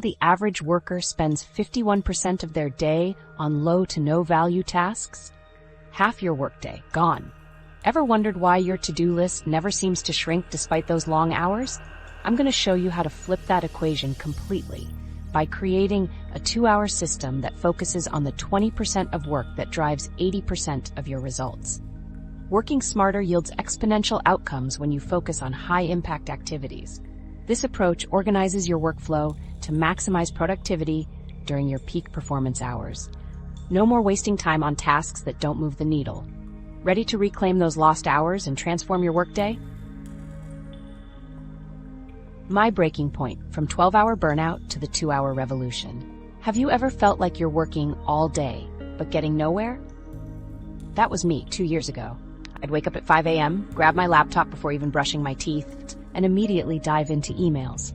The average worker spends 51% of their day on low to no value tasks. Half your workday gone. Ever wondered why your to-do list never seems to shrink despite those long hours? I'm going to show you how to flip that equation completely by creating a 2-hour system that focuses on the 20% of work that drives 80% of your results. Working smarter yields exponential outcomes when you focus on high-impact activities. This approach organizes your workflow to maximize productivity during your peak performance hours. No more wasting time on tasks that don't move the needle. Ready to reclaim those lost hours and transform your workday? My breaking point from 12-hour burnout to the 2-hour revolution. Have you ever felt like you're working all day, but getting nowhere? That was me 2 years ago. I'd wake up at 5 a.m., grab my laptop before even brushing my teeth, and immediately dive into emails.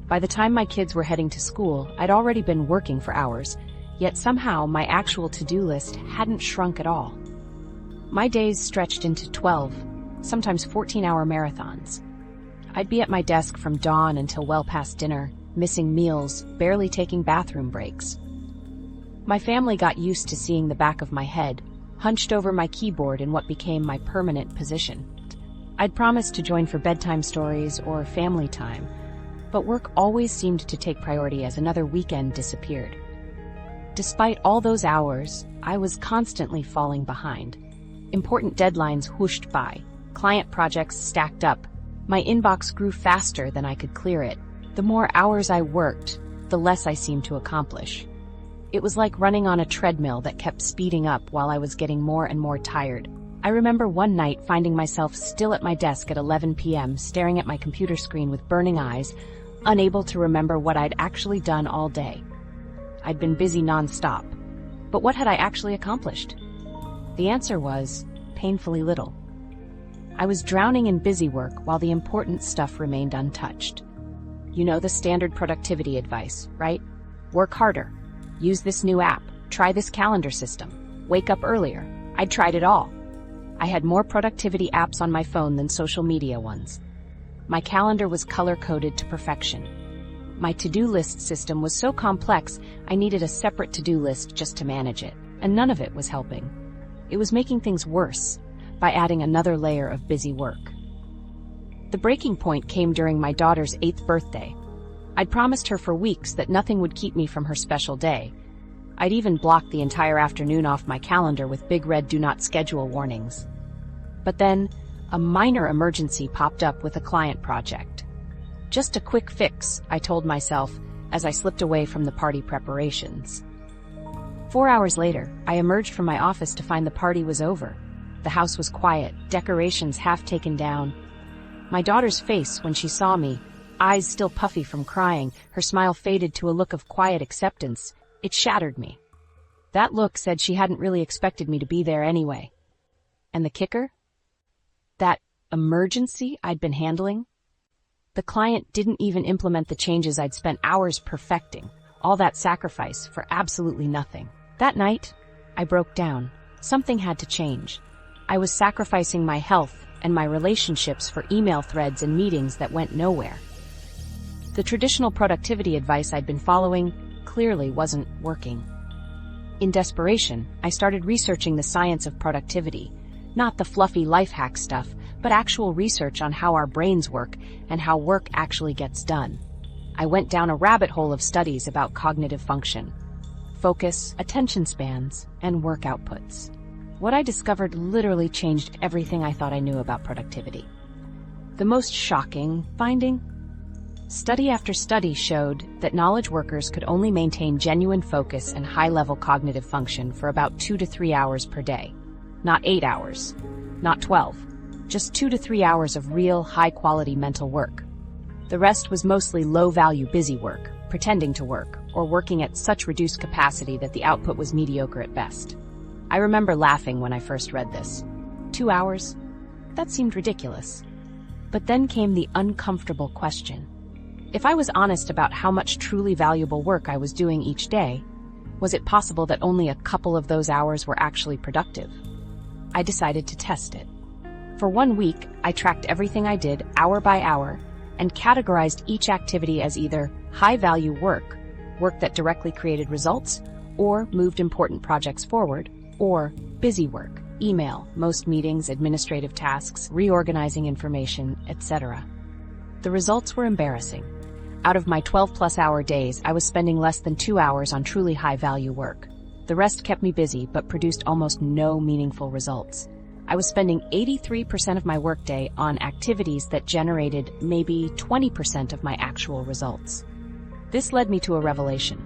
By the time my kids were heading to school, I'd already been working for hours, yet somehow my actual to-do list hadn't shrunk at all. My days stretched into 12, sometimes 14-hour marathons. I'd be at my desk from dawn until well past dinner, missing meals, barely taking bathroom breaks. My family got used to seeing the back of my head, hunched over my keyboard in what became my permanent position. I'd promised to join for bedtime stories or family time, but work always seemed to take priority as another weekend disappeared. Despite all those hours, I was constantly falling behind. Important deadlines whooshed by, client projects stacked up. My inbox grew faster than I could clear it. The more hours I worked, the less I seemed to accomplish. It was like running on a treadmill that kept speeding up while I was getting more and more tired. I remember one night finding myself still at my desk at 11 p.m., staring at my computer screen with burning eyes, unable to remember what I'd actually done all day. I'd been busy nonstop. But what had I actually accomplished? The answer was painfully little. I was drowning in busy work while the important stuff remained untouched. You know the standard productivity advice, right? Work harder. Use this new app. Try this calendar system. Wake up earlier. I'd tried it all. I had more productivity apps on my phone than social media ones. My calendar was color-coded to perfection. My to-do list system was so complex, I needed a separate to-do list just to manage it, and none of it was helping. It was making things worse by adding another layer of busy work. The breaking point came during my daughter's 8th birthday. I'd promised her for weeks that nothing would keep me from her special day. I'd even blocked the entire afternoon off my calendar with big red "do not schedule" warnings. But then, a minor emergency popped up with a client project. Just a quick fix, I told myself as I slipped away from the party preparations. 4 hours later, I emerged from my office to find the party was over. The house was quiet, decorations half taken down. My daughter's face when she saw me, eyes still puffy from crying, her smile faded to a look of quiet acceptance. It shattered me. That look said she hadn't really expected me to be there anyway. And the kicker? That emergency I'd been handling? The client didn't even implement the changes I'd spent hours perfecting. All that sacrifice for absolutely nothing. That night, I broke down. Something had to change. I was sacrificing my health and my relationships for email threads and meetings that went nowhere. The traditional productivity advice I'd been following clearly wasn't working. In desperation, I started researching the science of productivity, not the fluffy life hack stuff, but actual research on how our brains work and how work actually gets done. I went down a rabbit hole of studies about cognitive function, focus, attention spans, and work outputs. What I discovered literally changed everything I thought I knew about productivity. The most shocking finding? Study after study showed that knowledge workers could only maintain genuine focus and high-level cognitive function for about 2 to 3 hours per day. Not 8 hours, not 12, just 2 to 3 hours of real, high-quality mental work. The rest was mostly low-value busy work, pretending to work, or working at such reduced capacity that the output was mediocre at best. I remember laughing when I first read this. 2 hours? That seemed ridiculous. But then came the uncomfortable question. If I was honest about how much truly valuable work I was doing each day, was it possible that only a couple of those hours were actually productive? I decided to test it. For 1 week, I tracked everything I did hour by hour and categorized each activity as either high-value work, work that directly created results, or moved important projects forward, or busy work, email, most meetings, administrative tasks, reorganizing information, etc. The results were embarrassing. Out of my 12-plus-hour days, I was spending less than 2 hours on truly high-value work. The rest kept me busy but produced almost no meaningful results. I was spending 83% of my workday on activities that generated maybe 20% of my actual results. This led me to a revelation.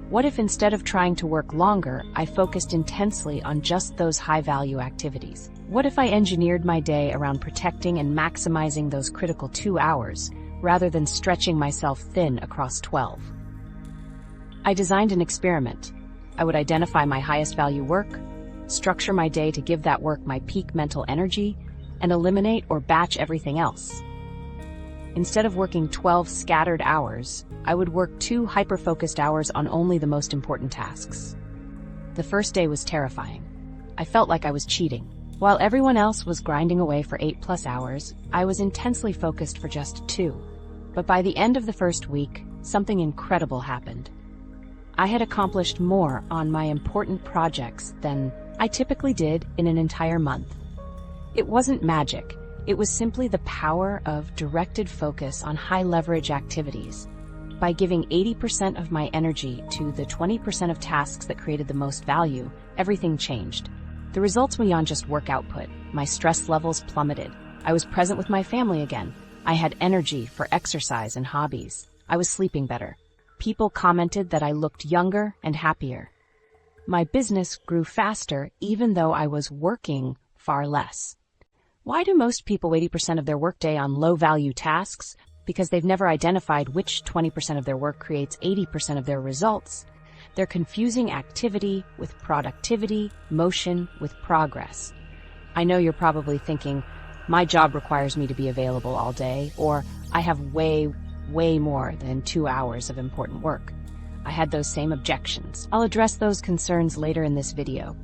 What if instead of trying to work longer, I focused intensely on just those high-value activities? What if I engineered my day around protecting and maximizing those critical 2 hours, rather than stretching myself thin across 12? I designed an experiment. I would identify my highest value work, structure my day to give that work my peak mental energy, and eliminate or batch everything else. Instead of working 12 scattered hours, I would work 2 hyper-focused hours on only the most important tasks. The first day was terrifying. I felt like I was cheating. While everyone else was grinding away for 8+ hours, I was intensely focused for just 2. But by the end of the first week, something incredible happened. I had accomplished more on my important projects than I typically did in an entire month. It wasn't magic. It was simply the power of directed focus on high-leverage activities. By giving 80% of my energy to the 20% of tasks that created the most value, everything changed. The results went beyond just work output. My stress levels plummeted. I was present with my family again. I had energy for exercise and hobbies. I was sleeping better. People commented that I looked younger and happier. My business grew faster even though I was working far less. Why do most people 80% of their workday on low-value tasks? Because they've never identified which 20% of their work creates 80% of their results. They're confusing activity with productivity, motion with progress. I know you're probably thinking, my job requires me to be available all day, or I have way more than 2 hours of important work. I had those same objections. I'll address those concerns later in this video.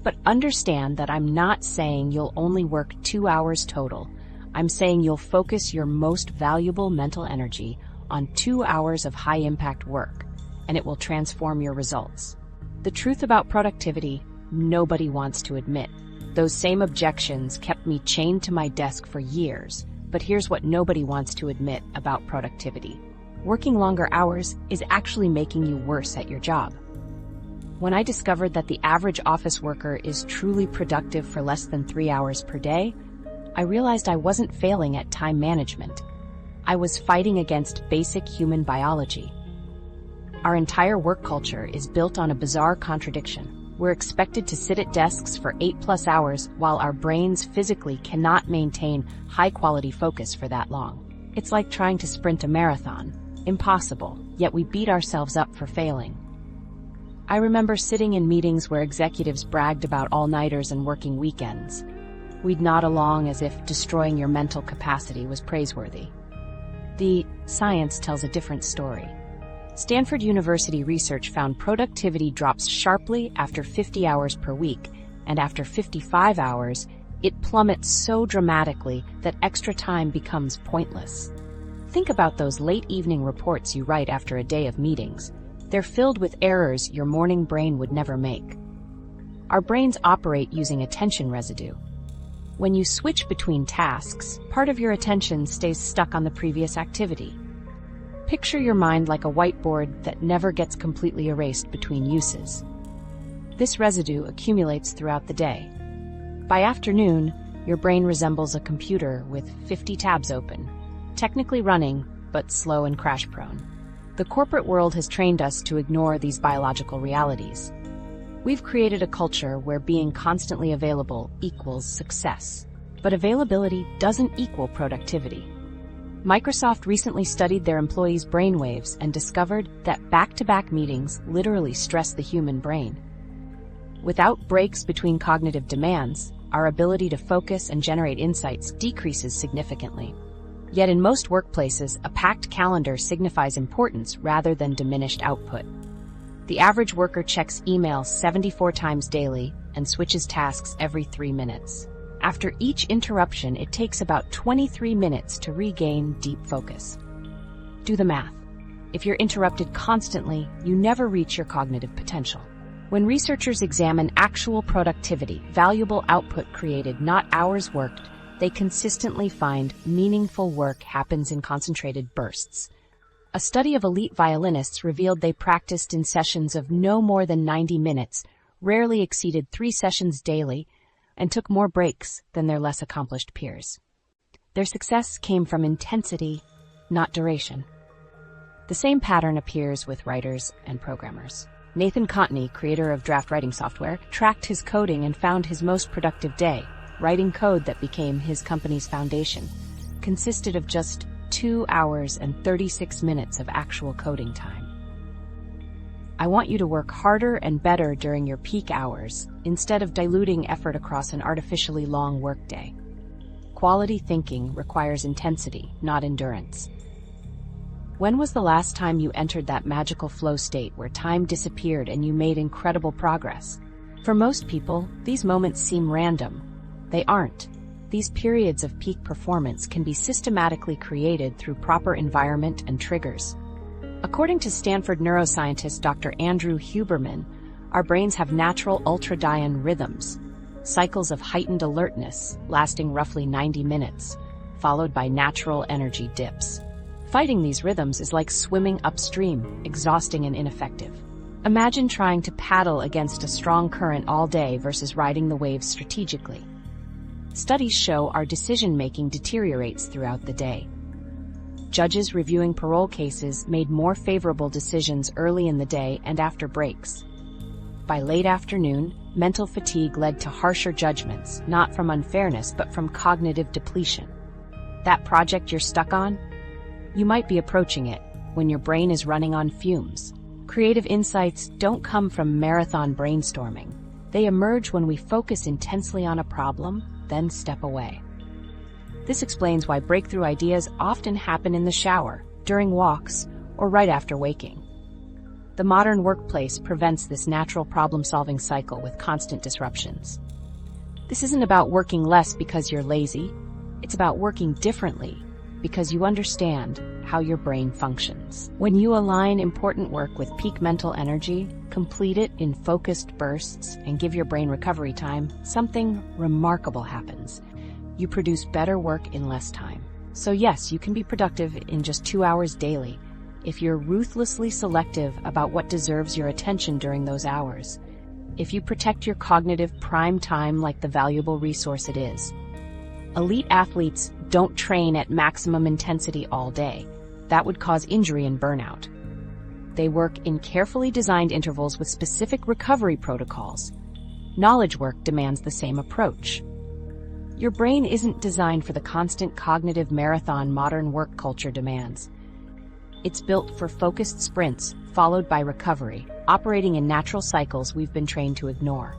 But understand that I'm not saying you'll only work 2 hours total. I'm saying you'll focus your most valuable mental energy on 2 hours of high-impact work, and it will transform your results. The truth about productivity, nobody wants to admit. Those same objections kept me chained to my desk for years, but here's what nobody wants to admit about productivity. Working longer hours is actually making you worse at your job. When I discovered that the average office worker is truly productive for less than 3 hours per day, I realized I wasn't failing at time management. I was fighting against basic human biology. Our entire work culture is built on a bizarre contradiction. We're expected to sit at desks for 8+ hours while our brains physically cannot maintain high-quality focus for that long. It's like trying to sprint a marathon. Impossible, yet we beat ourselves up for failing. I remember sitting in meetings where executives bragged about all-nighters and working weekends. We'd nod along as if destroying your mental capacity was praiseworthy. The science tells a different story. Stanford University research found productivity drops sharply after 50 hours per week, and after 55 hours, it plummets so dramatically that extra time becomes pointless. Think about those late evening reports you write after a day of meetings. They're filled with errors your morning brain would never make. Our brains operate using attention residue. When you switch between tasks, part of your attention stays stuck on the previous activity. Picture your mind like a whiteboard that never gets completely erased between uses. This residue accumulates throughout the day. By afternoon, your brain resembles a computer with 50 tabs open, technically running, but slow and crash-prone. The corporate world has trained us to ignore these biological realities. We've created a culture where being constantly available equals success. But availability doesn't equal productivity. Microsoft recently studied their employees' brainwaves and discovered that back-to-back meetings literally stress the human brain. Without breaks between cognitive demands, our ability to focus and generate insights decreases significantly. Yet in most workplaces, a packed calendar signifies importance rather than diminished output. The average worker checks emails 74 times daily and switches tasks every 3 minutes. After each interruption, it takes about 23 minutes to regain deep focus. Do the math. If you're interrupted constantly, you never reach your cognitive potential. When researchers examine actual productivity, valuable output created, not hours worked, they consistently find meaningful work happens in concentrated bursts. A study of elite violinists revealed they practiced in sessions of no more than 90 minutes, rarely exceeded 3 sessions daily, and took more breaks than their less accomplished peers. Their success came from intensity, not duration. The same pattern appears with writers and programmers. Nathan Contney, creator of draft writing software, tracked his coding and found his most productive day, writing code that became his company's foundation, consisted of just 2 hours and 36 minutes of actual coding time. I want you to work harder and better during your peak hours, instead of diluting effort across an artificially long workday. Quality thinking requires intensity, not endurance. When was the last time you entered that magical flow state where time disappeared and you made incredible progress? For most people, these moments seem random. They aren't. These periods of peak performance can be systematically created through proper environment and triggers. According to Stanford neuroscientist Dr. Andrew Huberman, our brains have natural ultradian rhythms, cycles of heightened alertness lasting roughly 90 minutes, followed by natural energy dips. Fighting these rhythms is like swimming upstream, exhausting and ineffective. Imagine trying to paddle against a strong current all day versus riding the waves strategically. Studies show our decision-making deteriorates throughout the day. Judges reviewing parole cases made more favorable decisions early in the day and after breaks. By late afternoon, mental fatigue led to harsher judgments, not from unfairness but from cognitive depletion. That project you're stuck on? You might be approaching it when your brain is running on fumes. Creative insights don't come from marathon brainstorming. They emerge when we focus intensely on a problem, then step away. This explains why breakthrough ideas often happen in the shower, during walks, or right after waking. The modern workplace prevents this natural problem-solving cycle with constant disruptions. This isn't about working less because you're lazy. It's about working differently because you understand how your brain functions. When you align important work with peak mental energy, complete it in focused bursts, and give your brain recovery time, something remarkable happens. You produce better work in less time. So yes, you can be productive in just 2 hours daily if you're ruthlessly selective about what deserves your attention during those hours. If you protect your cognitive prime time like the valuable resource it is. Elite athletes don't train at maximum intensity all day. That would cause injury and burnout. They work in carefully designed intervals with specific recovery protocols. Knowledge work demands the same approach. Your brain isn't designed for the constant cognitive marathon modern work culture demands. It's built for focused sprints, followed by recovery, operating in natural cycles we've been trained to ignore.